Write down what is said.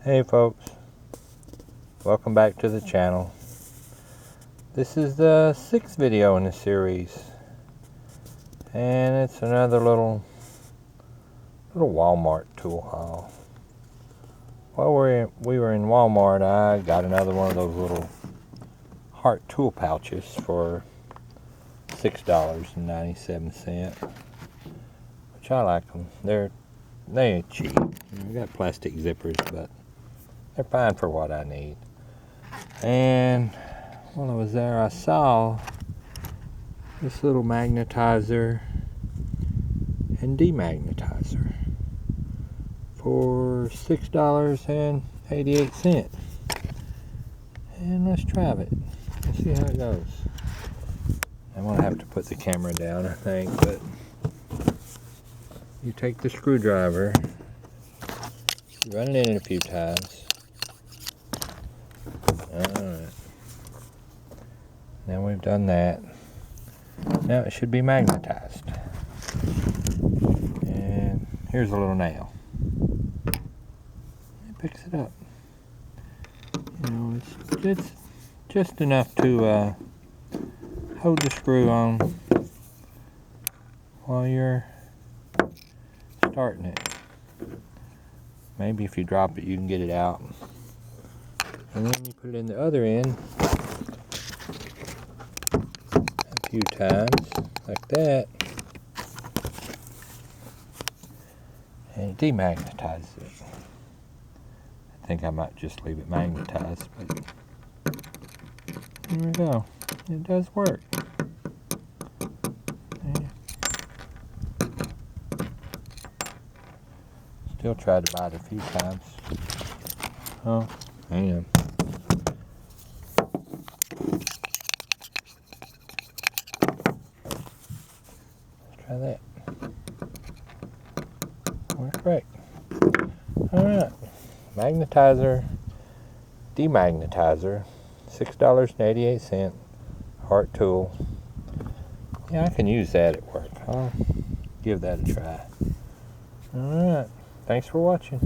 Hey folks, welcome back to the channel. This is the 6th video in the series, and it's another little Walmart tool haul. While we were in Walmart, I got another one of those little HART tool pouches for $6.97, which I like them. They ain't cheap. They got plastic zippers, but they're fine for what I need. And while I was there, I saw this little magnetizer and demagnetizer for $6.88. And let's try it and see how it goes. I'm gonna have to put the camera down, I think, but you take the screwdriver, run it in a few times. Alright. Now we've done that. Now it should be magnetized. And here's a little nail. It picks it up. You know, it's just enough to hold the screw on while you're starting it. Maybe if you drop it, you can get it out. And then you put it in the other end a few times, like that, and it demagnetizes it. I think I might just leave it magnetized, but there we go. It does work. Yeah. Still tried to buy it a few times. Oh, hang on. Try that. Worked great. Alright. Magnetizer, demagnetizer, $6.88, HART tool. Yeah, I can use that at work. I'll give that a try. Alright. Thanks for watching.